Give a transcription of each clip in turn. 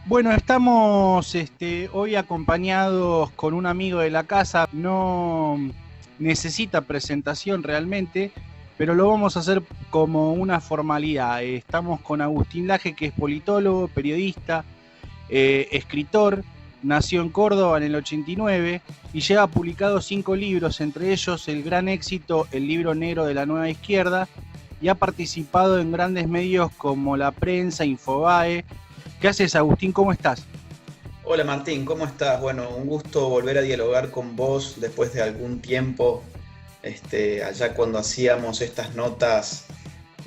Bueno, estamos hoy acompañados con un amigo de la casa. No necesita presentación realmente, pero lo vamos a hacer como una formalidad. Estamos con Agustín Laje, que es politólogo, periodista, escritor. Nació en Córdoba en el 89 y lleva publicados 5 libros, entre ellos el gran éxito El libro negro de la nueva izquierda, y ha participado en grandes medios como La Prensa, Infobae. ¿Qué haces, Agustín? ¿Cómo estás? Hola Martín, ¿cómo estás? Bueno, un gusto volver a dialogar con vos después de algún tiempo. Allá cuando hacíamos estas notas,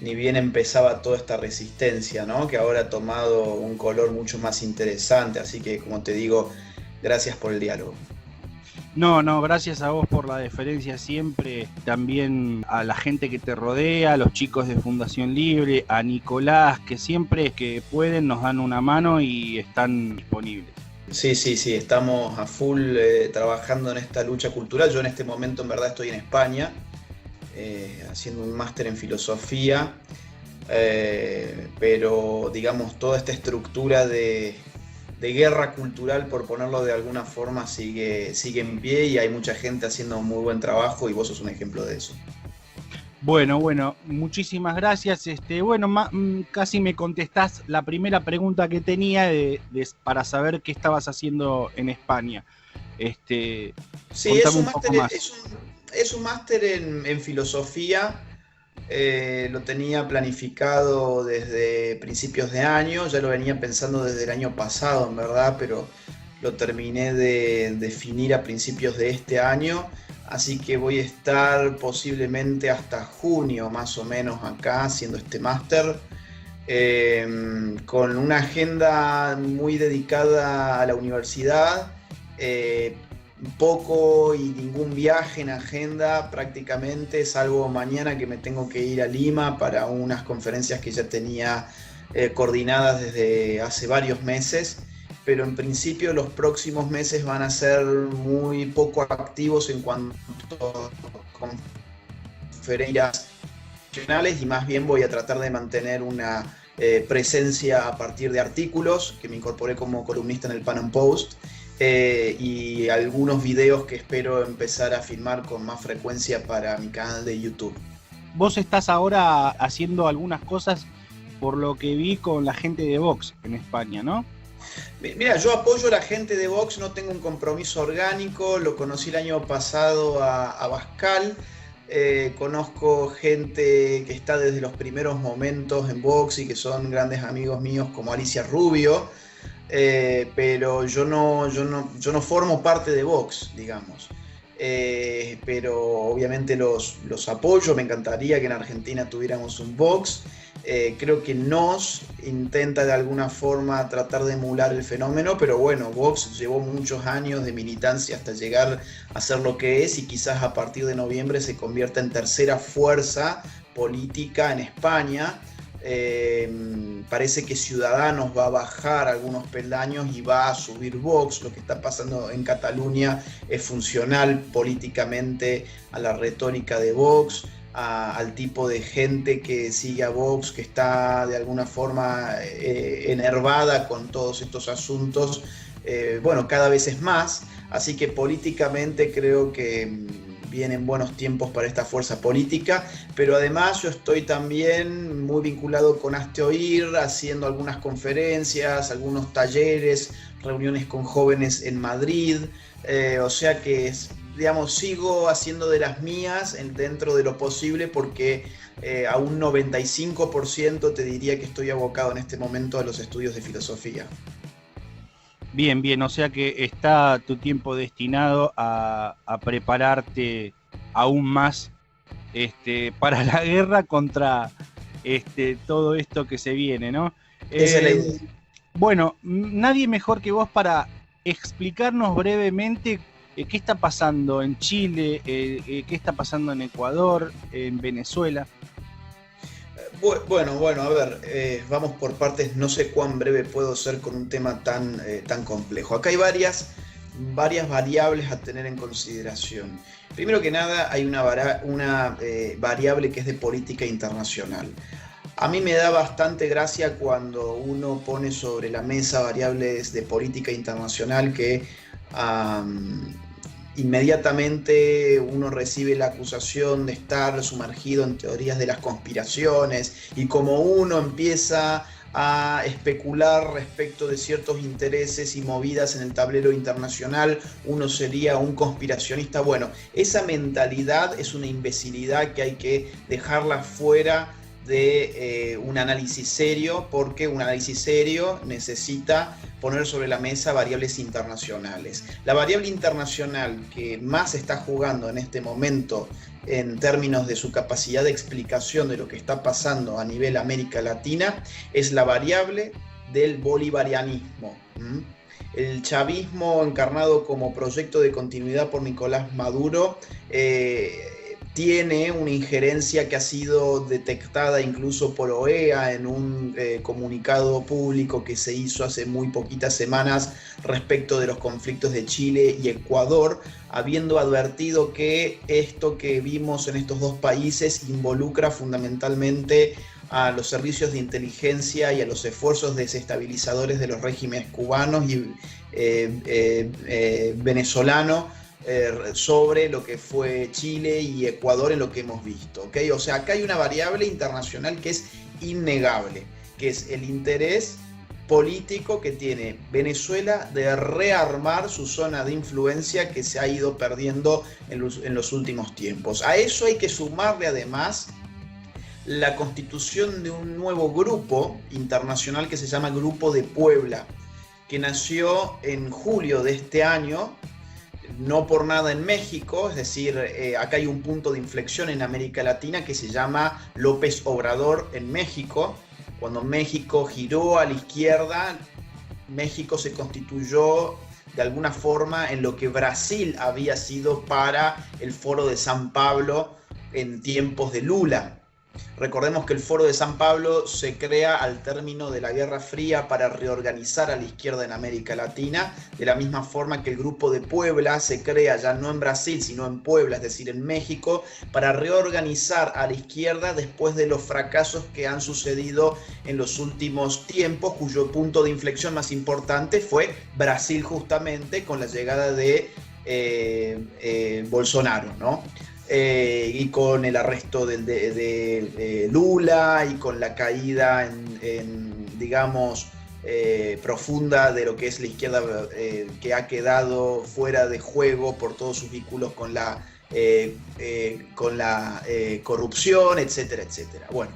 ni bien empezaba toda esta resistencia, ¿no? Que ahora ha tomado un color mucho más interesante. Así que, como te digo, gracias por el diálogo. No, no, gracias a vos por la deferencia siempre, también a la gente que te rodea, a los chicos de Fundación Libre, a Nicolás, que siempre que pueden nos dan una mano y están disponibles. Sí, sí, sí, estamos a full trabajando en esta lucha cultural. Yo en este momento en verdad estoy en España, haciendo un máster en filosofía. Pero digamos, toda esta estructura de guerra cultural, por ponerlo de alguna forma, sigue en pie y hay mucha gente haciendo un muy buen trabajo y vos sos un ejemplo de eso. Bueno, muchísimas gracias. Bueno, casi me contestás la primera pregunta que tenía para saber qué estabas haciendo en España. Este, Sí, Contame un poco más. es un máster en filosofía. Lo tenía planificado desde principios de año, ya lo venía pensando desde el año pasado, en verdad, pero lo terminé de definir a principios de este año, así que voy a estar posiblemente hasta junio más o menos acá haciendo este máster, con una agenda muy dedicada a la universidad. Poco y ningún viaje en agenda prácticamente, salvo mañana que me tengo que ir a Lima para unas conferencias que ya tenía coordinadas desde hace varios meses, pero en principio los próximos meses van a ser muy poco activos en cuanto a conferencias nacionales, y más bien voy a tratar de mantener una presencia a partir de artículos que me incorporé como columnista en el Pan Am Post, y algunos videos que espero empezar a filmar con más frecuencia para mi canal de YouTube. Vos estás ahora haciendo algunas cosas por lo que vi con la gente de Vox en España, ¿no? Mira, yo apoyo a la gente de Vox, no tengo un compromiso orgánico, lo conocí el año pasado a Bascal. Conozco gente que está desde los primeros momentos en Vox y que son grandes amigos míos como Alicia Rubio, pero yo no formo parte de Vox, digamos. Pero obviamente los apoyo, me encantaría que en Argentina tuviéramos un Vox. Creo que nos intenta de alguna forma tratar de emular el fenómeno, pero bueno, Vox llevó muchos años de militancia hasta llegar a ser lo que es, y quizás a partir de noviembre se convierta en tercera fuerza política en España. Parece que Ciudadanos va a bajar algunos peldaños y va a subir Vox. Lo que está pasando en Cataluña es funcional políticamente a la retórica de Vox, al tipo de gente que sigue a Vox, que está de alguna forma enervada con todos estos asuntos. Bueno, cada vez es más, así que políticamente creo que vienen buenos tiempos para esta fuerza política, pero además yo estoy también muy vinculado con Hazte Oír, haciendo algunas conferencias, algunos talleres, reuniones con jóvenes en Madrid, o sea que digamos, sigo haciendo de las mías dentro de lo posible, porque a un 95% te diría que estoy abocado en este momento a los estudios de filosofía. Bien, bien, o sea que está tu tiempo destinado a prepararte aún más para la guerra contra todo esto que se viene, ¿no? Esa es la Eh, idea. bueno, nadie mejor que vos para explicarnos brevemente qué está pasando en Chile, qué está pasando en Ecuador, en Venezuela. Bueno, a ver, vamos por partes. No sé cuán breve puedo ser con un tema tan complejo. Acá hay varias variables a tener en consideración. Primero que nada, hay una variable que es de política internacional. A mí me da bastante gracia cuando uno pone sobre la mesa variables de política internacional que inmediatamente uno recibe la acusación de estar sumergido en teorías de las conspiraciones, y como uno empieza a especular respecto de ciertos intereses y movidas en el tablero internacional, uno sería un conspiracionista. Bueno, esa mentalidad es una imbecilidad que hay que dejarla fuera de un análisis serio, porque un análisis serio necesita poner sobre la mesa variables internacionales. La variable internacional que más está jugando en este momento en términos de su capacidad de explicación de lo que está pasando a nivel América Latina es la variable del bolivarianismo. El chavismo, encarnado como proyecto de continuidad por Nicolás Maduro, tiene una injerencia que ha sido detectada incluso por OEA en un comunicado público que se hizo hace muy poquitas semanas respecto de los conflictos de Chile y Ecuador, habiendo advertido que esto que vimos en estos dos países involucra fundamentalmente a los servicios de inteligencia y a los esfuerzos desestabilizadores de los regímenes cubanos y venezolano sobre lo que fue Chile y Ecuador en lo que hemos visto, ¿okay? O sea, acá hay una variable internacional que es innegable, que es el interés político que tiene Venezuela de rearmar su zona de influencia que se ha ido perdiendo en los últimos tiempos. A eso hay que sumarle además la constitución de un nuevo grupo internacional que se llama Grupo de Puebla, que nació en julio de este año, no por nada en México, es decir, acá hay un punto de inflexión en América Latina que se llama López Obrador en México. Cuando México giró a la izquierda, México se constituyó de alguna forma en lo que Brasil había sido para el Foro de San Pablo en tiempos de Lula. Recordemos que el Foro de San Pablo se crea al término de la Guerra Fría para reorganizar a la izquierda en América Latina, de la misma forma que el Grupo de Puebla se crea ya no en Brasil, sino en Puebla, es decir, en México, para reorganizar a la izquierda después de los fracasos que han sucedido en los últimos tiempos, cuyo punto de inflexión más importante fue Brasil, justamente con la llegada de Bolsonaro, ¿no? Y con el arresto de Lula y con la caída digamos, profunda de lo que es la izquierda, que ha quedado fuera de juego por todos sus vínculos con la corrupción, etcétera, etcétera. Bueno,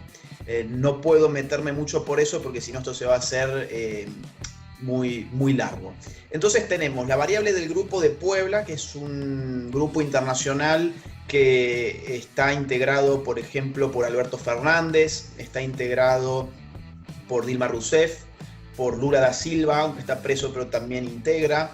no puedo meterme mucho por eso porque si no esto se va a hacer muy, muy largo. Entonces tenemos la variable del Grupo de Puebla, que es un grupo internacional que está integrado, por ejemplo, por Alberto Fernández, está integrado por Dilma Rousseff, por Lula da Silva, aunque está preso pero también integra,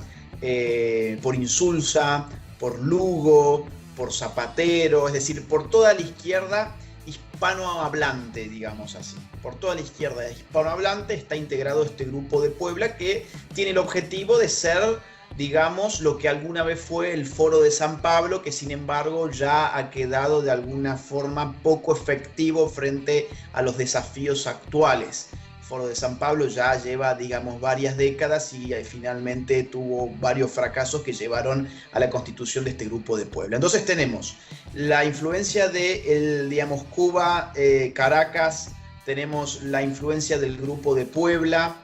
por Insulza, por Lugo, por Zapatero, es decir, por toda la izquierda hispanohablante, digamos así. Por toda la izquierda hispanohablante está integrado este Grupo de Puebla, que tiene el objetivo de ser, digamos, lo que alguna vez fue el Foro de San Pablo, que sin embargo ya ha quedado de alguna forma poco efectivo frente a los desafíos actuales. El Foro de San Pablo ya lleva, digamos, varias décadas y finalmente tuvo varios fracasos que llevaron a la constitución de este Grupo de Puebla. Entonces tenemos la influencia de, digamos, Cuba, Caracas, tenemos la influencia del Grupo de Puebla.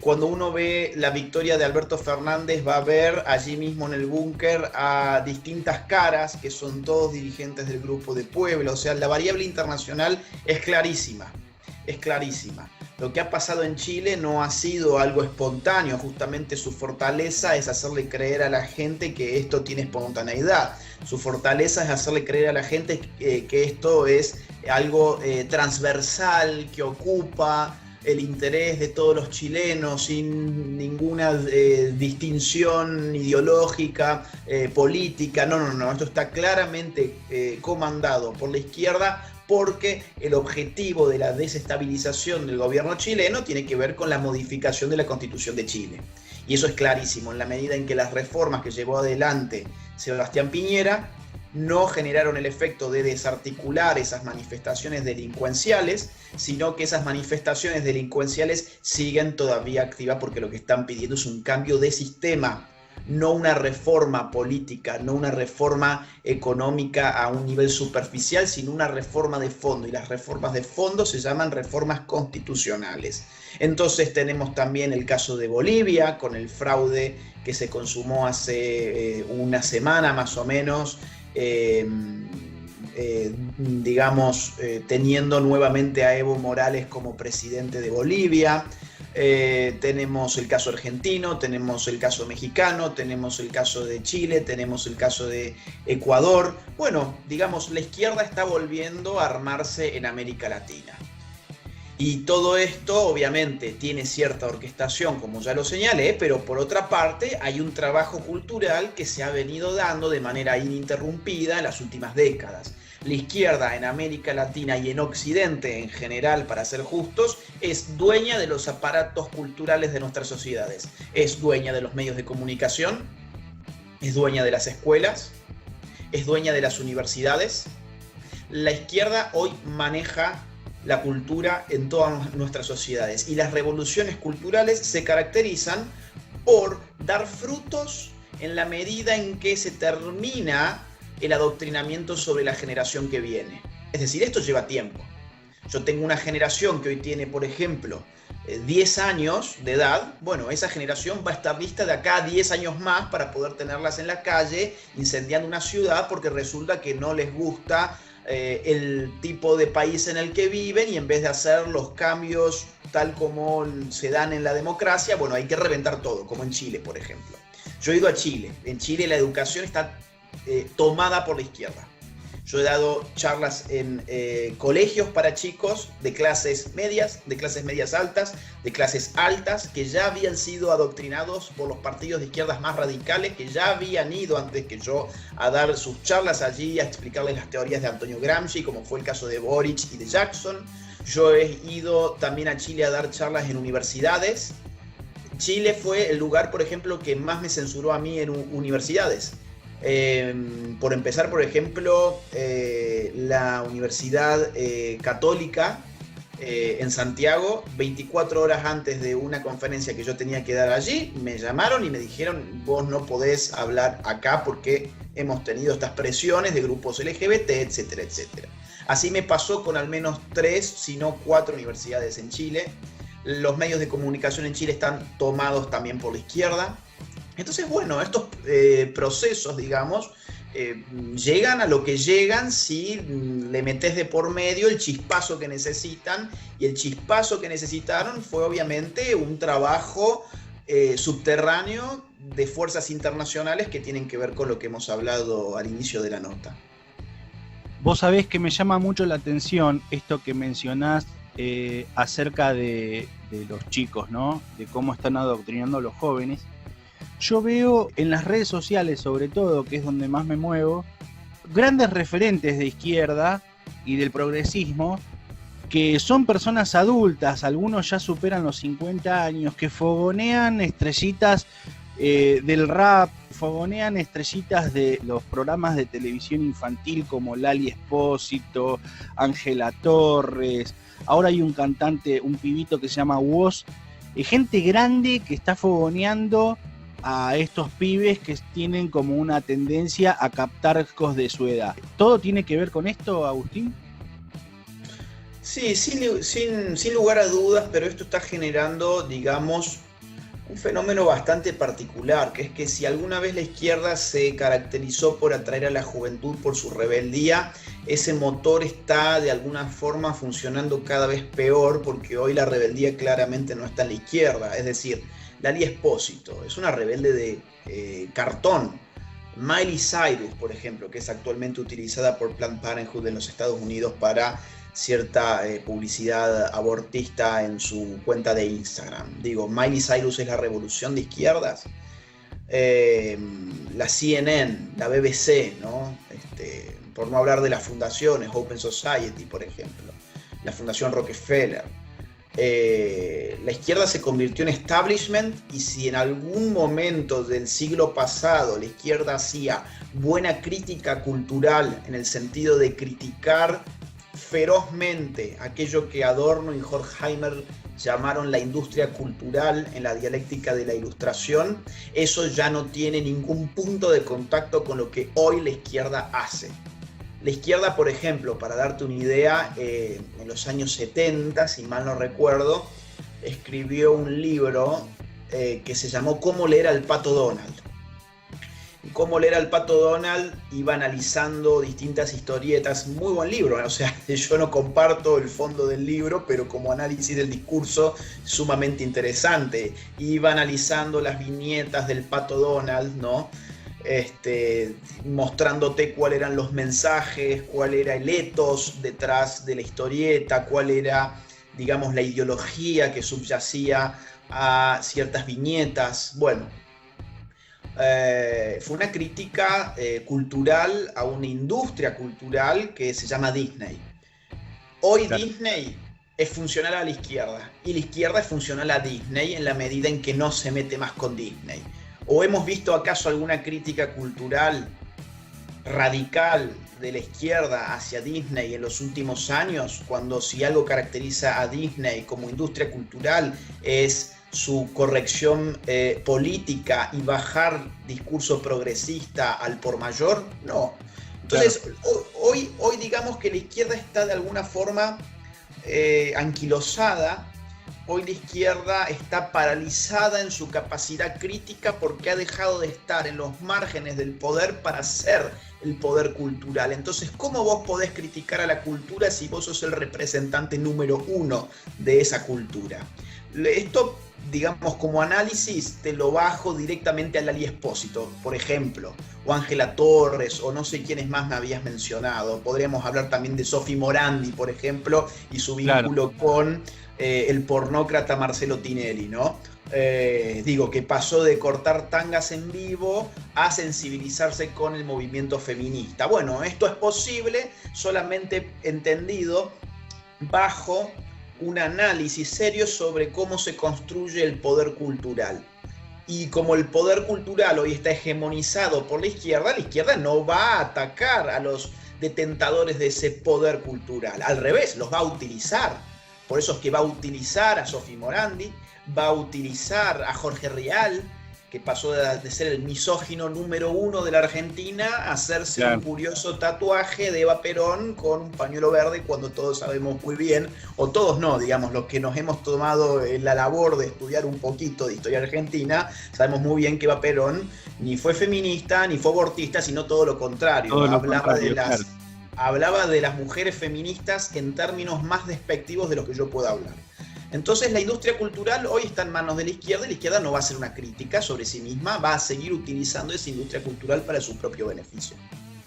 Cuando uno ve la victoria de Alberto Fernández, va a ver allí mismo en el búnker a distintas caras que son todos dirigentes del Grupo de Puebla. O sea, la variable internacional es clarísima, es clarísima. Lo que ha pasado en Chile no ha sido algo espontáneo, justamente su fortaleza es hacerle creer a la gente que esto tiene espontaneidad. Su fortaleza es hacerle creer a la gente que esto es algo transversal, que ocupa el interés de todos los chilenos sin ninguna distinción ideológica, política. No, esto está claramente comandado por la izquierda, porque el objetivo de la desestabilización del gobierno chileno tiene que ver con la modificación de la Constitución de Chile. Y eso es clarísimo, en la medida en que las reformas que llevó adelante Sebastián Piñera no generaron el efecto de desarticular esas manifestaciones delincuenciales, sino que esas manifestaciones delincuenciales siguen todavía activas porque lo que están pidiendo es un cambio de sistema, no una reforma política, no una reforma económica a un nivel superficial, sino una reforma de fondo. Y las reformas de fondo se llaman reformas constitucionales. Entonces tenemos también el caso de Bolivia, con el fraude que se consumó hace una semana más o menos, teniendo nuevamente a Evo Morales como presidente de Bolivia. Tenemos el caso argentino, tenemos el caso mexicano, tenemos el caso de Chile, tenemos el caso de Ecuador. Bueno, digamos, la izquierda está volviendo a armarse en América Latina. Y todo esto obviamente tiene cierta orquestación, como ya lo señalé, pero por otra parte hay un trabajo cultural que se ha venido dando de manera ininterrumpida en las últimas décadas. La izquierda en América Latina y en Occidente en general, para ser justos, es dueña de los aparatos culturales de nuestras sociedades. Es dueña de los medios de comunicación, es dueña de las escuelas, es dueña de las universidades. La izquierda hoy maneja la cultura en todas nuestras sociedades y las revoluciones culturales se caracterizan por dar frutos en la medida en que se termina el adoctrinamiento sobre la generación que viene. Es decir, esto lleva tiempo. Yo tengo una generación que hoy tiene, por ejemplo, 10 años de edad. Bueno, esa generación va a estar lista de acá a 10 años más para poder tenerlas en la calle incendiando una ciudad porque resulta que no les gusta el tipo de país en el que viven y en vez de hacer los cambios tal como se dan en la democracia, bueno, hay que reventar todo, como en Chile, por ejemplo. Yo he ido a Chile. En Chile la educación está tomada por la izquierda. Yo he dado charlas en colegios para chicos de clases medias altas, de clases altas, que ya habían sido adoctrinados por los partidos de izquierdas más radicales, que ya habían ido antes que yo a dar sus charlas allí, a explicarles las teorías de Antonio Gramsci, como fue el caso de Boric y de Jackson. Yo he ido también a Chile a dar charlas en universidades. Chile fue el lugar, por ejemplo, que más me censuró a mí en universidades. Por empezar, por ejemplo, la Universidad Católica en Santiago, 24 horas antes de una conferencia que yo tenía que dar allí, me llamaron y me dijeron: vos no podés hablar acá porque hemos tenido estas presiones de grupos LGBT, etcétera, etcétera. Así me pasó con al menos 3, si no 4 universidades en Chile. Los medios de comunicación en Chile están tomados también por la izquierda. Entonces, bueno, estos procesos, digamos, llegan a lo que llegan si le metes de por medio el chispazo que necesitan, y el chispazo que necesitaron fue obviamente un trabajo subterráneo de fuerzas internacionales que tienen que ver con lo que hemos hablado al inicio de la nota. Vos sabés que me llama mucho la atención esto que mencionás acerca de los chicos, ¿no? De cómo están adoctrinando a los jóvenes. Yo veo en las redes sociales, sobre todo, que es donde más me muevo, grandes referentes de izquierda y del progresismo, que son personas adultas, algunos ya superan los 50 años, que fogonean estrellitas del rap, fogonean estrellitas de los programas de televisión infantil como Lali Espósito, Ángela Torres. Ahora hay un cantante, un pibito que se llama Woz, gente grande que está fogoneando a estos pibes que tienen como una tendencia a captar chicos de su edad. ¿Todo tiene que ver con esto, Agustín? Sí, sin lugar a dudas, pero esto está generando, digamos, un fenómeno bastante particular, que es que si alguna vez la izquierda se caracterizó por atraer a la juventud por su rebeldía, ese motor está de alguna forma funcionando cada vez peor, porque hoy la rebeldía claramente no está en la izquierda. Es decir, Lali Espósito es una rebelde de cartón. Miley Cyrus, por ejemplo, que es actualmente utilizada por Planned Parenthood en los Estados Unidos para cierta publicidad abortista en su cuenta de Instagram. Digo, Miley Cyrus es la revolución de izquierdas. La CNN, la BBC, ¿no? Por no hablar de las fundaciones, Open Society, por ejemplo, la Fundación Rockefeller. La izquierda se convirtió en establishment, y si en algún momento del siglo pasado la izquierda hacía buena crítica cultural en el sentido de criticar ferozmente aquello que Adorno y Horkheimer llamaron la industria cultural en la dialéctica de la Ilustración, eso ya no tiene ningún punto de contacto con lo que hoy la izquierda hace. La izquierda, por ejemplo, para darte una idea, en los años 70, si mal no recuerdo, escribió un libro que se llamó Cómo leer al Pato Donald. Cómo leer al Pato Donald iba analizando distintas historietas, muy buen libro, o sea, yo no comparto el fondo del libro, pero como análisis del discurso sumamente interesante. Iba analizando las viñetas del Pato Donald, ¿no? Mostrándote cuáles eran los mensajes, cuál era el ethos detrás de la historieta, cuál era, digamos, la ideología que subyacía a ciertas viñetas. Bueno, fue una crítica cultural a una industria cultural que se llama Disney. Hoy claro. Disney es funcional a la izquierda, y la izquierda es funcional a Disney en la medida en que no se mete más con Disney. ¿O hemos visto acaso alguna crítica cultural radical de la izquierda hacia Disney en los últimos años? Cuando si algo caracteriza a Disney como industria cultural es su corrección política y bajar discurso progresista al por mayor, no. Entonces, claro. hoy digamos que la izquierda está de alguna forma anquilosada. Hoy la izquierda está paralizada en su capacidad crítica porque ha dejado de estar en los márgenes del poder para ser el poder cultural. Entonces, ¿cómo vos podés criticar a la cultura si vos sos el representante número uno de esa cultura? Esto, digamos, como análisis te lo bajo directamente a Lali Espósito, por ejemplo, o Ángela Torres, o no sé quiénes más me habías mencionado. Podríamos hablar también de Sofi Morandi, por ejemplo, y su vínculo claro. con el pornócrata Marcelo Tinelli, ¿no? Digo, que pasó de cortar tangas en vivo a sensibilizarse con el movimiento feminista. Bueno, esto es posible solamente entendido bajo un análisis serio sobre cómo se construye el poder cultural. Y como el poder cultural hoy está hegemonizado por la izquierda no va a atacar a los detentadores de ese poder cultural. Al revés, los va a utilizar. Por eso es que va a utilizar a Sofi Morandi, va a utilizar a Jorge Rial, que pasó de ser el misógino número uno de la Argentina a hacerse claro. un curioso tatuaje de Eva Perón con un pañuelo verde, cuando todos sabemos muy bien, o todos no, digamos, los que nos hemos tomado la labor de estudiar un poquito de historia argentina, sabemos muy bien que Eva Perón ni fue feminista, ni fue abortista, sino todo lo contrario. Todo lo contrario, claro. Hablaba de las mujeres feministas en términos más despectivos de los que yo pueda hablar. Entonces la industria cultural hoy está en manos de la izquierda, y la izquierda no va a hacer una crítica sobre sí misma, va a seguir utilizando esa industria cultural para su propio beneficio.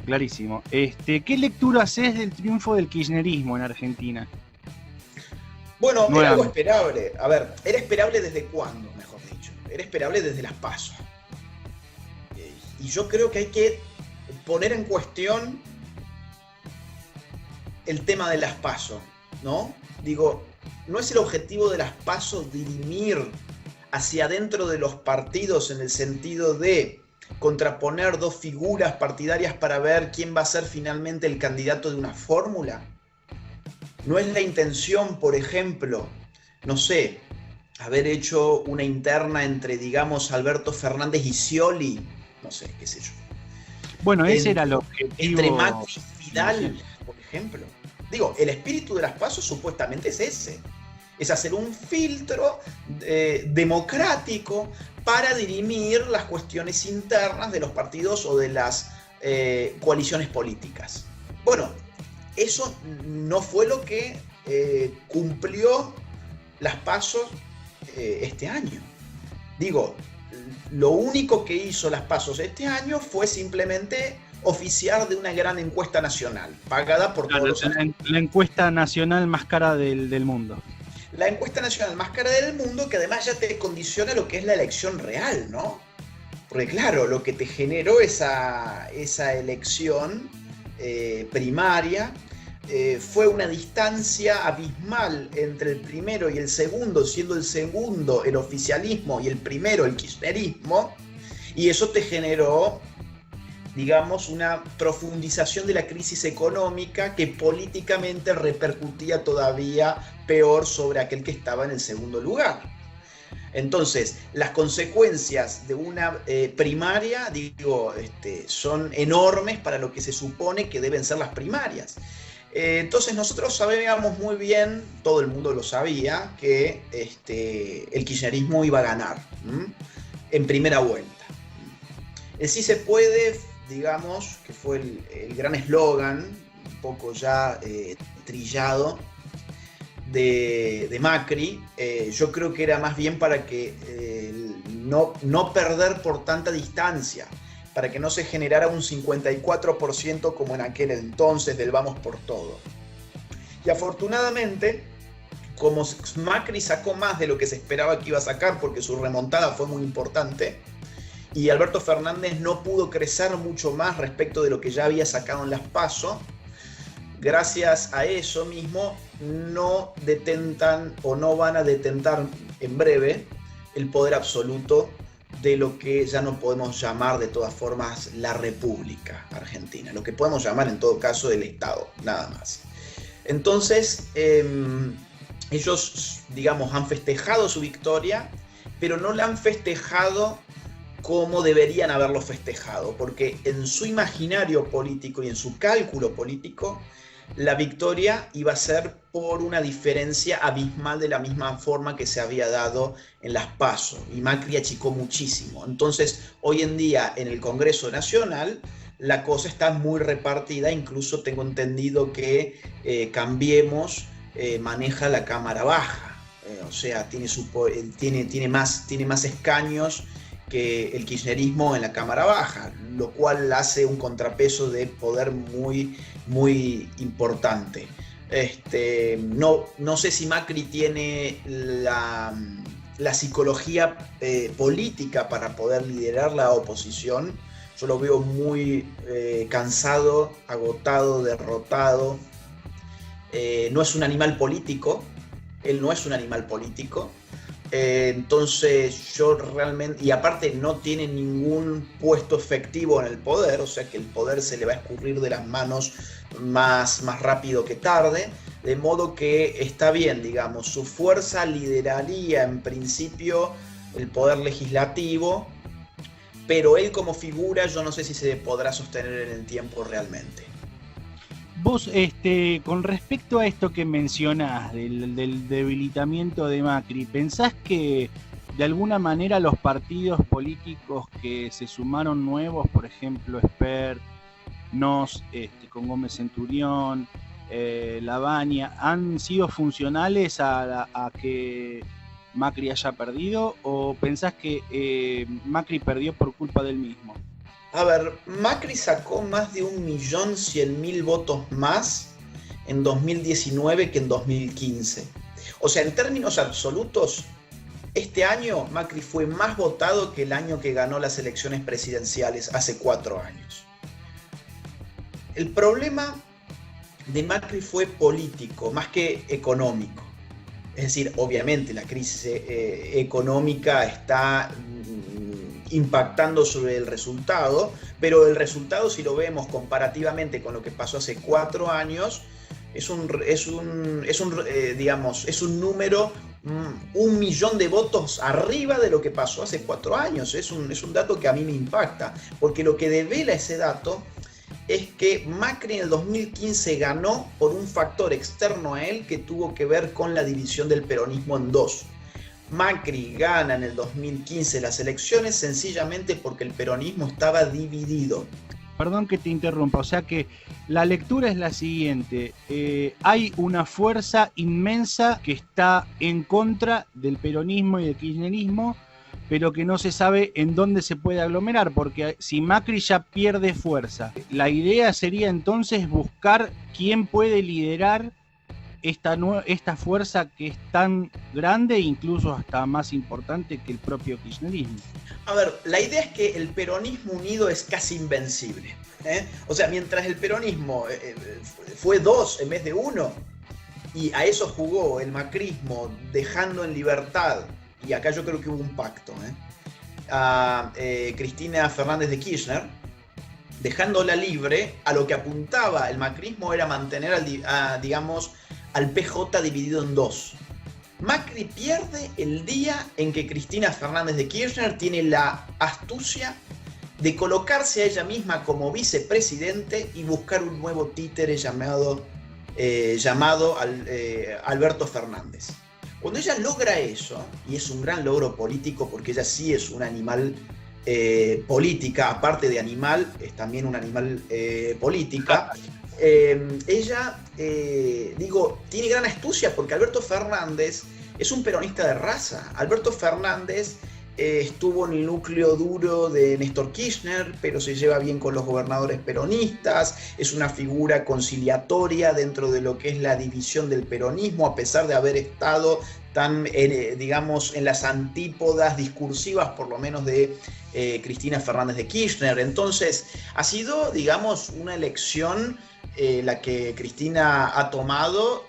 Clarísimo. ¿Qué lectura haces del triunfo del kirchnerismo en Argentina? Bueno, era algo esperable. A ver, ¿era esperable desde cuándo, mejor dicho? Era esperable desde las PASO. Y yo creo que hay que poner en cuestión el tema de las PASO, ¿no? Digo, no es el objetivo de las PASO dirimir hacia adentro de los partidos en el sentido de contraponer dos figuras partidarias para ver quién va a ser finalmente el candidato de una fórmula. No es la intención, por ejemplo, no sé, haber hecho una interna entre, digamos, Alberto Fernández y Scioli, no sé, qué sé yo. Bueno, ese era lo que entre Macri y Vidal, por ejemplo. Digo, el espíritu de las PASO supuestamente es ese. Es hacer un filtro democrático para dirimir las cuestiones internas de los partidos o de las coaliciones políticas. Bueno, eso no fue lo que cumplió las PASO este año. Digo, lo único que hizo las PASO este año fue simplemente oficiar de una gran encuesta nacional, pagada por todos los argentinos. La encuesta nacional más cara del mundo. La encuesta nacional más cara del mundo, que además ya te condiciona lo que es la elección real, ¿no? Porque claro, lo que te generó esa elección primaria fue una distancia abismal entre el primero y el segundo, siendo el segundo el oficialismo y el primero el kirchnerismo, y eso te generó, digamos, una profundización de la crisis económica que políticamente repercutía todavía peor sobre aquel que estaba en el segundo lugar. Entonces, las consecuencias de una primaria, son enormes para lo que se supone que deben ser las primarias. Entonces nosotros sabíamos muy bien, todo el mundo lo sabía, que el kirchnerismo iba a ganar en primera vuelta. El sí se puede, digamos, que fue el gran eslogan, un poco ya trillado, de Macri, yo creo que era más bien para que no perder por tanta distancia, para que no se generara un 54% como en aquel entonces del vamos por todo. Y afortunadamente, como Macri sacó más de lo que se esperaba que iba a sacar, porque su remontada fue muy importante, y Alberto Fernández no pudo crecer mucho más respecto de lo que ya había sacado en las PASO, gracias a eso mismo no detentan o no van a detentar en breve el poder absoluto de lo que ya no podemos llamar de todas formas la República Argentina, lo que podemos llamar en todo caso el Estado, nada más. Entonces, ellos, digamos, han festejado su victoria, pero no la han festejado como deberían haberlo festejado, porque en su imaginario político y en su cálculo político, la victoria iba a ser por una diferencia abismal de la misma forma que se había dado en las PASO, y Macri achicó muchísimo. Entonces, hoy en día en el Congreso Nacional la cosa está muy repartida, incluso tengo entendido que Cambiemos maneja la Cámara Baja, o sea, tiene más escaños que el kirchnerismo en la Cámara Baja, lo cual hace un contrapeso de poder muy, muy importante. No sé si Macri tiene la psicología política para poder liderar la oposición. Yo lo veo muy cansado, agotado, derrotado. No es un animal político, él no es un animal político. Entonces yo realmente, y aparte no tiene ningún puesto efectivo en el poder, o sea que el poder se le va a escurrir de las manos más rápido que tarde, de modo que está bien, digamos, su fuerza lideraría en principio el poder legislativo, pero él como figura yo no sé si se podrá sostener en el tiempo realmente. Vos, con respecto a esto que mencionás del debilitamiento de Macri, ¿pensás que de alguna manera los partidos políticos que se sumaron nuevos, por ejemplo, Spert, Nos, con Gómez Centurión, Lavagna, han sido funcionales a que Macri haya perdido, o pensás que Macri perdió por culpa del mismo? A ver, Macri sacó más de 1.100.000 votos más en 2019 que en 2015. O sea, en términos absolutos, este año Macri fue más votado que el año que ganó las elecciones presidenciales hace 4 años. El problema de Macri fue político, más que económico. Es decir, obviamente la crisis económica está impactando sobre el resultado, pero el resultado, si lo vemos comparativamente con lo que pasó hace 4 años, es un número 1 millón de votos arriba de lo que pasó hace 4 años. Es un dato que a mí me impacta, porque lo que devela ese dato es que Macri en el 2015 ganó por un factor externo a él que tuvo que ver con la división del peronismo en dos. Macri gana en el 2015 las elecciones sencillamente porque el peronismo estaba dividido. Perdón que te interrumpa, o sea que la lectura es la siguiente: hay una fuerza inmensa que está en contra del peronismo y del kirchnerismo, pero que no se sabe en dónde se puede aglomerar, porque si Macri ya pierde fuerza, la idea sería entonces buscar quién puede liderar esta fuerza que es tan grande, incluso hasta más importante que el propio kirchnerismo? A ver, la idea es que el peronismo unido es casi invencible. O sea, mientras el peronismo fue 2 en vez de 1, y a eso jugó el macrismo dejando en libertad, y acá yo creo que hubo un pacto, a Cristina Fernández de Kirchner, dejándola libre, a lo que apuntaba el macrismo era mantener al PJ dividido en 2. Macri pierde el día en que Cristina Fernández de Kirchner tiene la astucia de colocarse a ella misma como vicepresidente y buscar un nuevo títere llamado Alberto Fernández. Cuando ella logra eso, y es un gran logro político porque ella sí es un animal política, aparte de animal, es también un animal política, ella, tiene gran astucia porque Alberto Fernández es un peronista de raza. Alberto Fernández estuvo en el núcleo duro de Néstor Kirchner, pero se lleva bien con los gobernadores peronistas, es una figura conciliatoria dentro de lo que es la división del peronismo, a pesar de haber estado tan, en las antípodas discursivas, por lo menos de Cristina Fernández de Kirchner. Entonces, ha sido, una elección la que Cristina ha tomado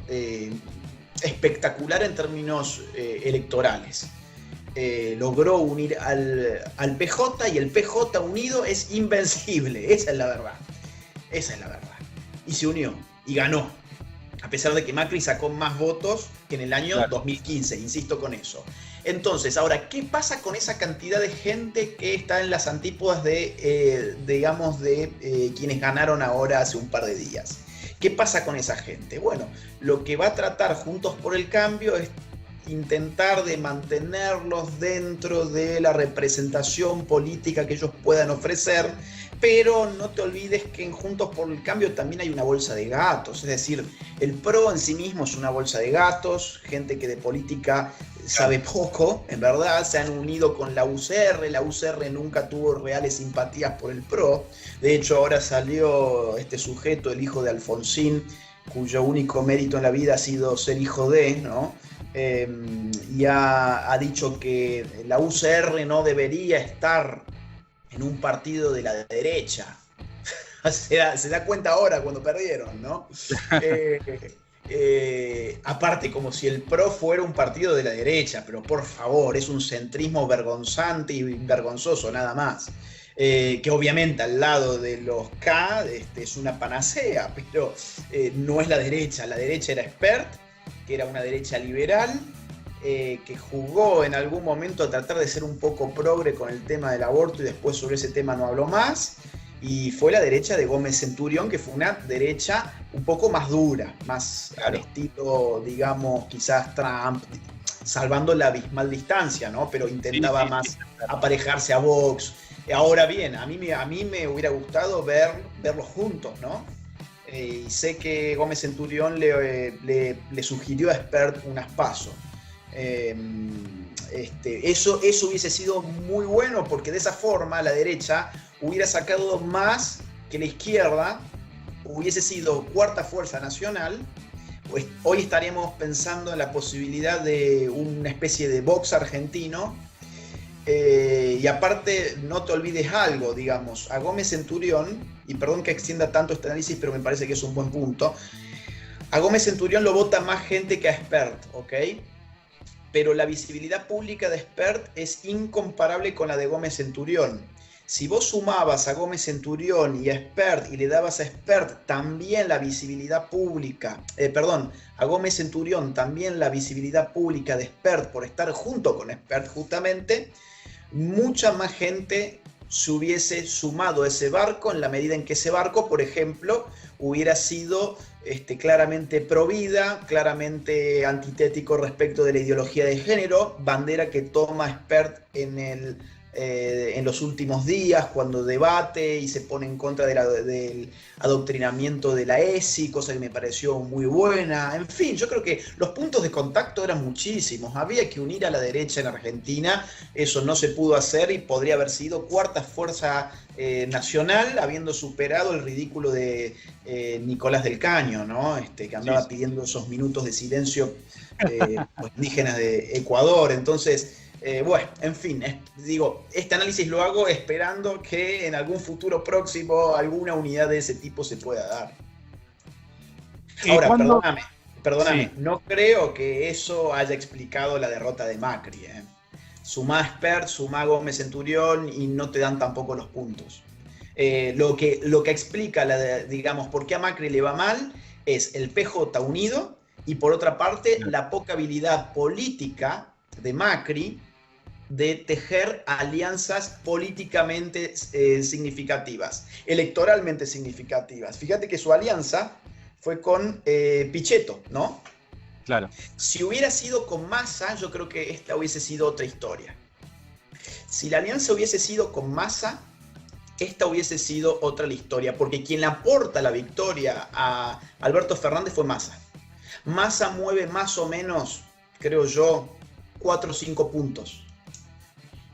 espectacular en términos electorales. Logró unir al PJ, y el PJ unido es invencible, esa es la verdad. Y se unió y ganó, a pesar de que Macri sacó más votos que en el año 2015, insisto con eso. Entonces, ahora, ¿qué pasa con esa cantidad de gente que está en las antípodas de quienes ganaron ahora hace un par de días? ¿Qué pasa con esa gente? Bueno, lo que va a tratar Juntos por el Cambio es intentar de mantenerlos dentro de la representación política que ellos puedan ofrecer, pero no te olvides que en Juntos por el Cambio también hay una bolsa de gatos, es decir, el PRO en sí mismo es una bolsa de gatos, gente que de política sabe poco, en verdad, se han unido con la UCR nunca tuvo reales simpatías por el PRO, de hecho ahora salió este sujeto, el hijo de Alfonsín, cuyo único mérito en la vida ha sido ser hijo de, ¿no? Y ha dicho que la UCR no debería estar en un partido de la derecha. se da cuenta ahora cuando perdieron, ¿no? Aparte, como si el PRO fuera un partido de la derecha, pero por favor, es un centrismo vergonzante y vergonzoso, nada más. Que obviamente al lado de los K es una panacea, pero no es la derecha era Espert, que era una derecha liberal, que jugó en algún momento a tratar de ser un poco progre con el tema del aborto y después sobre ese tema no habló más, y fue la derecha de Gómez Centurión, que fue una derecha un poco más dura, más al estilo, quizás Trump, salvando la abismal distancia, ¿no? Pero intentaba más aparejarse a Vox. Ahora bien, a mí me hubiera gustado verlos juntos, ¿no? Y sé que Gómez Centurión le sugirió a Espert un aspaso. Eso hubiese sido muy bueno, porque de esa forma la derecha hubiera sacado más que la izquierda, hubiese sido cuarta fuerza nacional. Pues hoy estaríamos pensando en la posibilidad de una especie de Vox argentino. Y aparte, no te olvides algo, a Gómez Centurión, y perdón que extienda tanto este análisis, pero me parece que es un buen punto, a Gómez Centurión lo vota más gente que a Espert, ¿ok? Pero la visibilidad pública de Espert es incomparable con la de Gómez Centurión. Si vos sumabas a Gómez Centurión y a Espert y le dabas a Espert también la visibilidad pública, a Gómez Centurión también la visibilidad pública de Espert por estar junto con Espert justamente, mucha más gente se hubiese sumado a ese barco en la medida en que ese barco, por ejemplo, hubiera sido claramente provida, claramente antitético respecto de la ideología de género, bandera que toma Espert en el en los últimos días, cuando debate y se pone en contra del adoctrinamiento de la ESI, cosa que me pareció muy buena. En fin, yo creo que los puntos de contacto eran muchísimos. Había que unir a la derecha en Argentina, eso no se pudo hacer y podría haber sido cuarta fuerza nacional, habiendo superado el ridículo de Nicolás del Caño, ¿no? Que andaba pidiendo esos minutos de silencio los indígenas de Ecuador. Entonces, bueno, en fin, digo, este análisis lo hago esperando que en algún futuro próximo alguna unidad de ese tipo se pueda dar. Ahora, perdóname, sí. No creo que eso haya explicado la derrota de Macri. Sumá a Espert, sumá a Gómez Centurión y no te dan tampoco los puntos. Lo que explica, digamos, por qué a Macri le va mal es el PJ unido y por otra parte la poca habilidad política de Macri de tejer alianzas políticamente significativas, electoralmente significativas. Fíjate que su alianza fue con Pichetto, ¿no? Claro. Si hubiera sido con Massa, yo creo que esta hubiese sido otra historia. Si la alianza hubiese sido con Massa, esta hubiese sido otra la historia, porque quien le aporta la victoria a Alberto Fernández fue Massa. Massa mueve más o menos, creo yo, 4 o 5 puntos.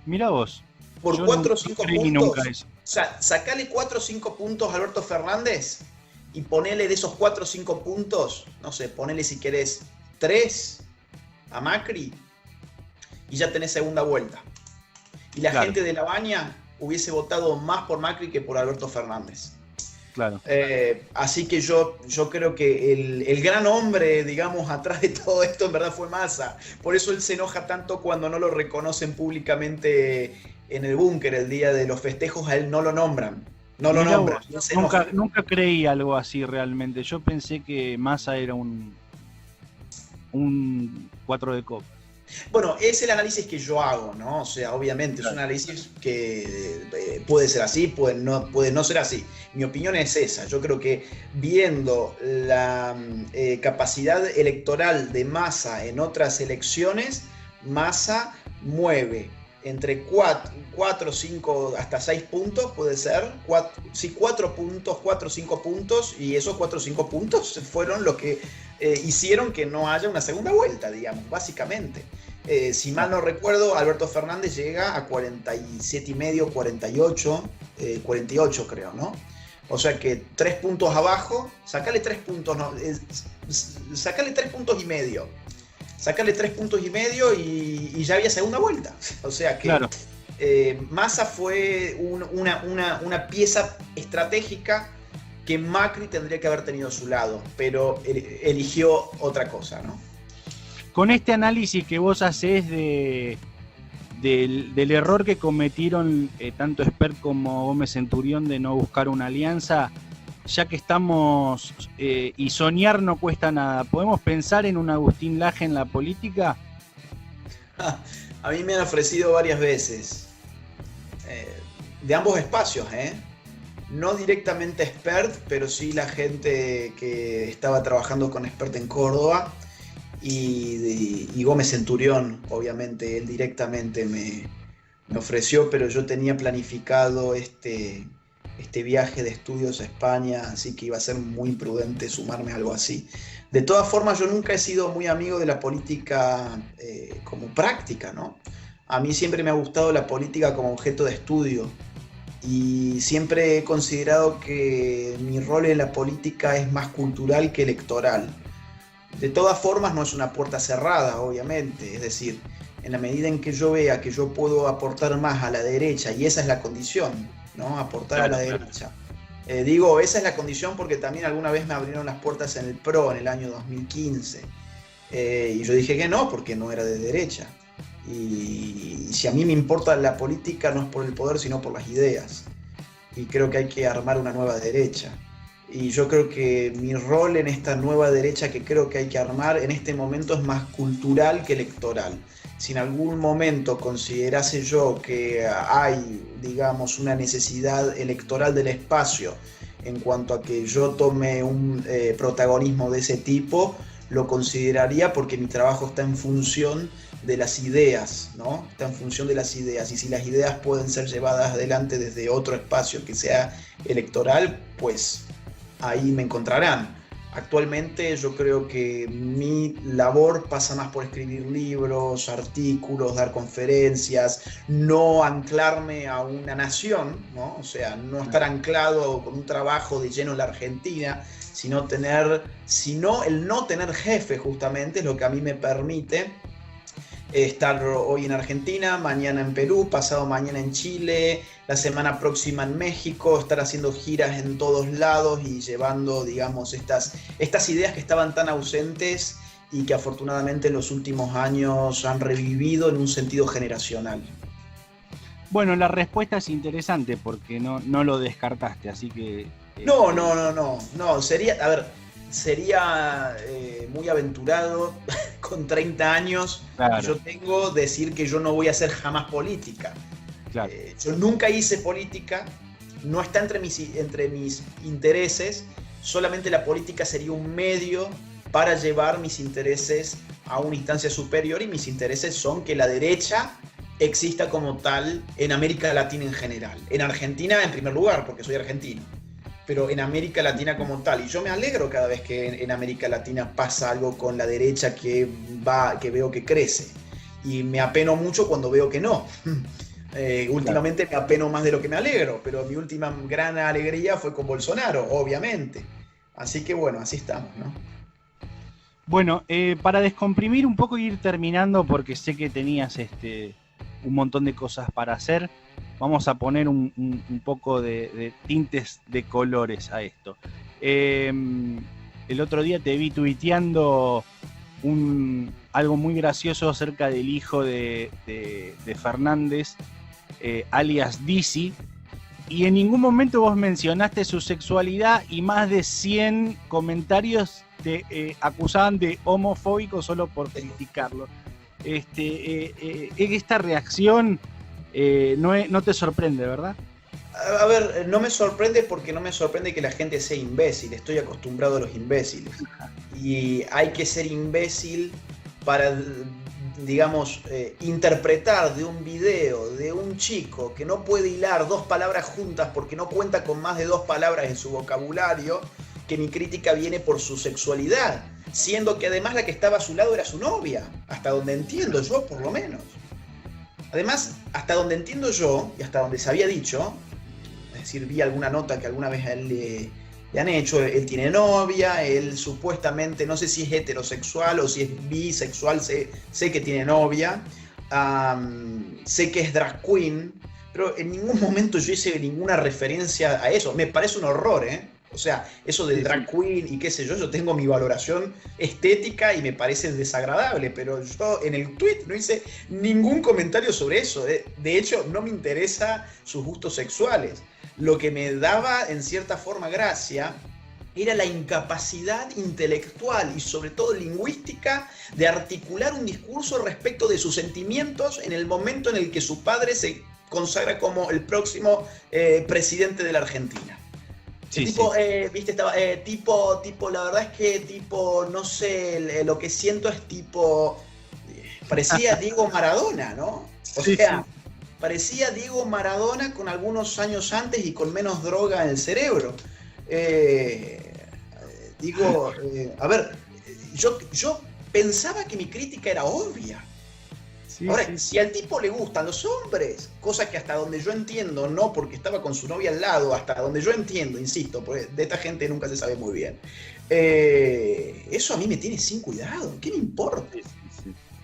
Mira vos. Por 4 o 5 puntos. O sea, sacale 4 o 5 puntos a Alberto Fernández y ponele de esos 4 o 5 puntos, no sé, ponele si querés 3 a Macri y ya tenés segunda vuelta. Y la gente de La Baña hubiese votado más por Macri que por Alberto Fernández. Claro. Así que yo creo que el gran hombre, digamos, atrás de todo esto en verdad fue Massa. Por eso él se enoja tanto cuando no lo reconocen públicamente en el búnker el día de los festejos. A él no lo nombran. No lo nombran. Nunca creí algo así realmente. Yo pensé que Massa era un 4 de copa. Bueno, es el análisis que yo hago, ¿no? O sea, obviamente es un análisis que puede ser así, puede no ser así. Mi opinión es esa. Yo creo que viendo la capacidad electoral de Massa en otras elecciones, Massa mueve entre 4, 5, hasta 6 puntos, puede ser. 4 puntos, 4 o 5 puntos, y esos 4 o 5 puntos fueron los que hicieron que no haya una segunda vuelta, digamos, básicamente. Si mal no recuerdo, Alberto Fernández llega a 47,5, 48 creo, ¿no? O sea que 3 puntos abajo, sacale 3 puntos, no, sacale 3 puntos y medio. Sacale 3 puntos y medio y ya había segunda vuelta. O sea que claro. Massa fue una pieza estratégica que Macri tendría que haber tenido a su lado, pero eligió otra cosa, ¿no? Con este análisis que vos hacés del error que cometieron tanto Espert como Gómez Centurión de no buscar una alianza, ya que estamos y soñar no cuesta nada, ¿podemos pensar en un Agustín Laje en la política? A mí me han ofrecido varias veces, de ambos espacios, no directamente Espert, pero sí la gente que estaba trabajando con Espert en Córdoba y Gómez Centurión, obviamente, él directamente me ofreció, pero yo tenía planificado este viaje de estudios a España, así que iba a ser muy imprudente sumarme a algo así. De todas formas, yo nunca he sido muy amigo de la política como práctica, ¿no? A mí siempre me ha gustado la política como objeto de estudio y siempre he considerado que mi rol en la política es más cultural que electoral. De todas formas, no es una puerta cerrada, obviamente, es decir, en la medida en que yo vea que yo puedo aportar más a la derecha, y esa es la condición, ¿no? Aportar a la derecha. Digo, esa es la condición porque también alguna vez me abrieron las puertas en el PRO en el año 2015. Y yo dije que no, porque no era de derecha. Y si a mí me importa la política, no es por el poder, sino por las ideas. Y creo que hay que armar una nueva derecha. Y yo creo que mi rol en esta nueva derecha que creo que hay que armar en este momento es más cultural que electoral. Si en algún momento considerase yo que hay, digamos, una necesidad electoral del espacio en cuanto a que yo tome un protagonismo de ese tipo, lo consideraría porque mi trabajo está en función de las ideas, ¿no? Está en función de las ideas, y si las ideas pueden ser llevadas adelante desde otro espacio que sea electoral, pues ahí me encontrarán. Actualmente yo creo que mi labor pasa más por escribir libros, artículos, dar conferencias, no anclarme a una nación, ¿no? O sea, no estar anclado con un trabajo de lleno en la Argentina, sino el no tener jefe justamente es lo que a mí me permite estar hoy en Argentina, mañana en Perú, pasado mañana en Chile, la semana próxima en México, estar haciendo giras en todos lados y llevando, digamos, estas ideas que estaban tan ausentes y que afortunadamente en los últimos años han revivido en un sentido generacional. Bueno, la respuesta es interesante porque no lo descartaste, así que... No, sería muy aventurado con 30 años Claro. que yo tengo decir que yo no voy a hacer jamás política. Claro. Yo nunca hice política, no está entre mis intereses, solamente la política sería un medio para llevar mis intereses a una instancia superior, y mis intereses son que la derecha exista como tal en América Latina en general. En Argentina en primer lugar, porque soy argentino, pero en América Latina como tal. Y yo me alegro cada vez que en América Latina pasa algo con la derecha que veo que crece. Y me apeno mucho cuando veo que no. Últimamente me apeno más de lo que me alegro, pero mi última gran alegría fue con Bolsonaro, obviamente. Así que bueno, así estamos, ¿no? Bueno, para descomprimir un poco y ir terminando, porque sé que tenías un montón de cosas para hacer, vamos a poner un poco de tintes de colores a esto. El otro día te vi tuiteando algo muy gracioso acerca del hijo de Fernández, alias Dizzy, y en ningún momento vos mencionaste su sexualidad, y más de 100 comentarios te acusaban de homofóbico solo por criticarlo. Esta reacción no te sorprende, ¿verdad? A ver, no me sorprende porque no me sorprende que la gente sea imbécil. Estoy acostumbrado a los imbéciles. Y hay que ser imbécil para, digamos, interpretar de un video de un chico que no puede hilar dos palabras juntas porque no cuenta con más de dos palabras en su vocabulario, que mi crítica viene por su sexualidad, siendo que además la que estaba a su lado era su novia, hasta donde entiendo yo, por lo menos. Además, hasta donde entiendo yo, y hasta donde se había dicho, es decir, vi alguna nota que alguna vez a él le han hecho, él tiene novia, él supuestamente, no sé si es heterosexual o si es bisexual, sé que tiene novia, sé que es drag queen, pero en ningún momento yo hice ninguna referencia a eso. Me parece un horror, ¿eh? O sea, eso del drag queen y qué sé yo tengo mi valoración estética y me parece desagradable, pero yo en el tweet no hice ningún comentario sobre eso. De hecho, no me interesa sus gustos sexuales. Lo que me daba en cierta forma gracia era la incapacidad intelectual y sobre todo lingüística de articular un discurso respecto de sus sentimientos en el momento en el que su padre se consagra como el próximo presidente de la Argentina. Sí, tipo, sí. Viste, estaba tipo, la verdad es que tipo, no sé, lo que siento es tipo, parecía Diego Maradona, ¿no? O sea, parecía Diego Maradona con algunos años antes y con menos droga en el cerebro. A ver, yo pensaba que mi crítica era obvia. Ahora, si al tipo le gustan los hombres, cosa que hasta donde yo entiendo, no porque estaba con su novia al lado, hasta donde yo entiendo, insisto, porque de esta gente nunca se sabe muy bien, eso a mí me tiene sin cuidado. ¿Qué me importa?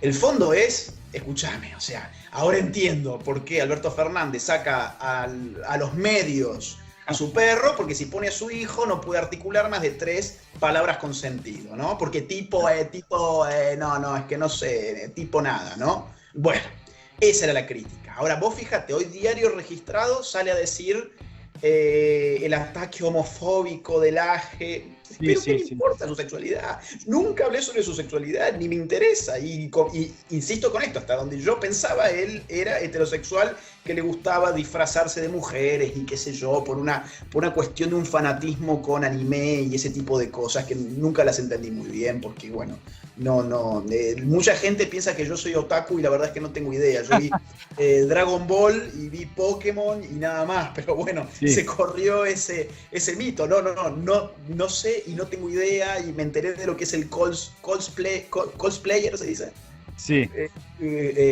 El fondo es, escúchame, o sea, ahora entiendo por qué Alberto Fernández saca a los medios a su perro, porque si pone a su hijo no puede articular más de 3 palabras con sentido, ¿no? Porque no, es que no sé, tipo nada, ¿no? Bueno, esa era la crítica. Ahora vos fíjate, hoy Diario Registrado sale a decir el ataque homofóbico del AGE. Sí, ¿Pero qué sí, me sí. importa su sexualidad? Nunca hablé sobre su sexualidad, ni me interesa. Y insisto con esto, hasta donde yo pensaba, él era heterosexual, que le gustaba disfrazarse de mujeres y qué sé yo, por una cuestión de un fanatismo con anime y ese tipo de cosas que nunca las entendí muy bien, porque bueno, mucha gente piensa que yo soy otaku y la verdad es que no tengo idea. Yo vi Dragon Ball y vi Pokémon y nada más, pero bueno, Sí, se corrió ese mito. No sé y no tengo idea y me enteré de lo que es el cosplayer, se dice. sí,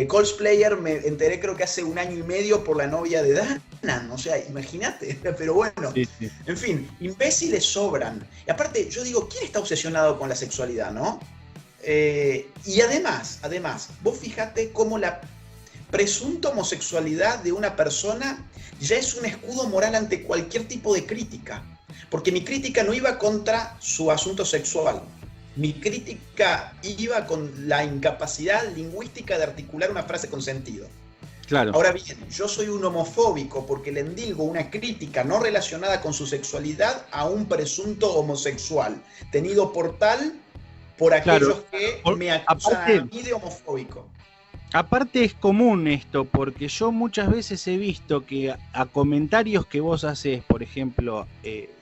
Cosplayer me enteré creo que hace 1 año y medio por la novia de Danan, o sea, imagínate, pero bueno, sí, sí. en fin, imbéciles sobran. Y aparte, yo digo, ¿quién está obsesionado con la sexualidad, no? Y además, vos fíjate cómo la presunta homosexualidad de una persona ya es un escudo moral ante cualquier tipo de crítica. Porque mi crítica no iba contra su asunto sexual. Mi crítica iba con la incapacidad lingüística de articular una frase con sentido. Claro, Ahora bien, yo soy un homofóbico porque le endilgo una crítica no relacionada con su sexualidad a un presunto homosexual, tenido por tal por claro. aquellos que me acusan a Aparte, mí de homofóbico. aparte es común esto, porque yo muchas veces he visto que a comentarios que vos haces, por ejemplo,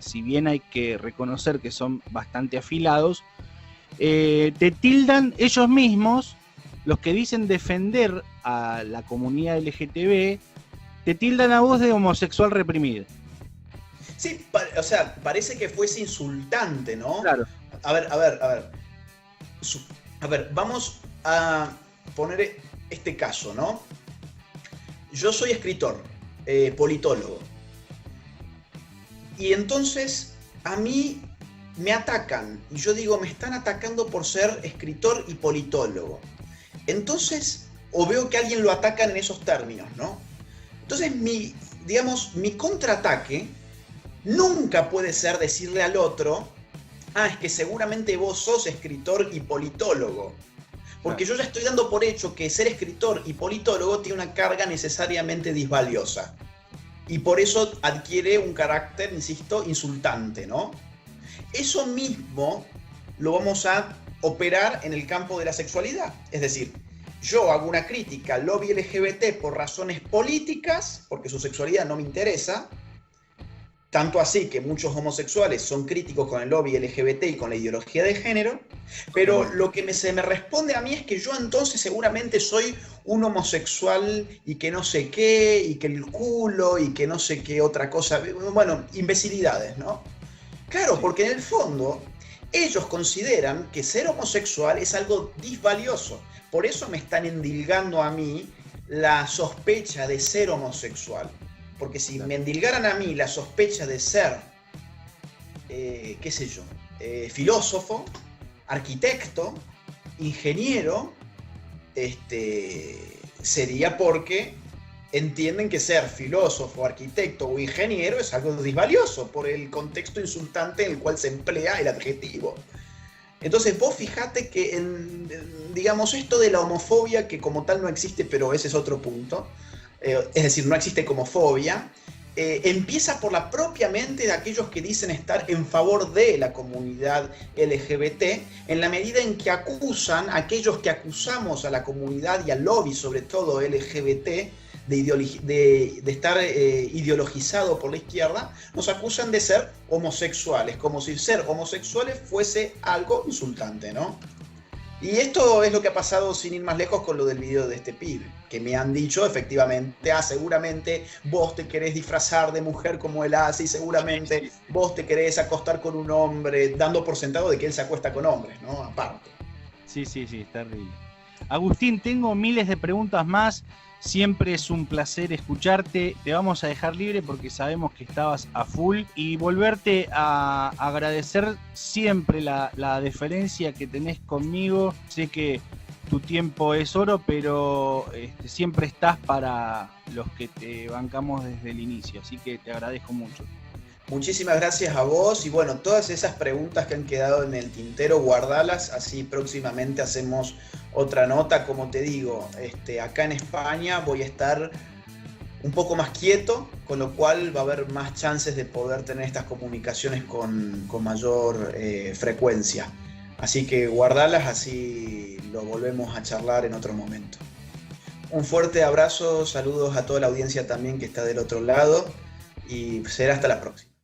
si bien hay que reconocer que son bastante afilados, te tildan ellos mismos, los que dicen defender a la comunidad LGTB, te tildan a vos de homosexual reprimido. Sí, o sea, parece que fuese insultante, ¿no? Claro, A ver. A ver, vamos a poner este caso, ¿no? Yo soy escritor, politólogo. Y entonces a mí me atacan. Y yo digo, me están atacando por ser escritor y politólogo. Entonces, o veo que alguien lo atacan en esos términos, ¿no? Entonces, mi contraataque nunca puede ser decirle al otro, es que seguramente vos sos escritor y politólogo. Porque yo ya estoy dando por hecho que ser escritor y politólogo tiene una carga necesariamente disvaliosa. Y por eso adquiere un carácter, insisto, insultante, ¿no? Eso mismo lo vamos a operar en el campo de la sexualidad. Es decir, yo hago una crítica al lobby LGBT por razones políticas, porque su sexualidad no me interesa, tanto así que muchos homosexuales son críticos con el lobby LGBT y con la ideología de género, pero lo que se me responde a mí es que yo entonces seguramente soy un homosexual y que no sé qué, y que el culo, y que no sé qué otra cosa, bueno, imbecilidades, ¿no? Claro, porque en el fondo ellos consideran que ser homosexual es algo disvalioso, por eso me están endilgando a mí la sospecha de ser homosexual. Porque si me endilgaran a mí la sospecha de ser, qué sé yo, filósofo, arquitecto, ingeniero, sería porque entienden que ser filósofo, arquitecto o ingeniero es algo disvalioso por el contexto insultante en el cual se emplea el adjetivo. Entonces vos fijate que, digamos, esto de la homofobia, que como tal no existe, pero ese es otro punto, es decir, no existe como fobia, empieza por la propia mente de aquellos que dicen estar en favor de la comunidad LGBT, en la medida en que acusan a aquellos que acusamos a la comunidad y al lobby, sobre todo LGBT, de estar ideologizado por la izquierda, nos acusan de ser homosexuales, como si ser homosexuales fuese algo insultante, ¿no? Y esto es lo que ha pasado, sin ir más lejos, con lo del video de este pibe, que me han dicho efectivamente, seguramente vos te querés disfrazar de mujer como él hace y seguramente vos te querés acostar con un hombre, dando por sentado de que él se acuesta con hombres, ¿no? Aparte. sí, es terrible. Agustín, tengo miles de preguntas más. Siempre es un placer escucharte. Te vamos a dejar libre porque sabemos que estabas a full y volverte a agradecer siempre la deferencia que tenés conmigo. Sé que tu tiempo es oro, pero siempre estás para los que te bancamos desde el inicio. Así que te agradezco mucho. Muchísimas gracias a vos y bueno, todas esas preguntas que han quedado en el tintero, guardalas, así próximamente hacemos otra nota. Como te digo, acá en España voy a estar un poco más quieto, con lo cual va a haber más chances de poder tener estas comunicaciones con mayor frecuencia. Así que guardalas, así lo volvemos a charlar en otro momento. Un fuerte abrazo, saludos a toda la audiencia también que está del otro lado y será hasta la próxima.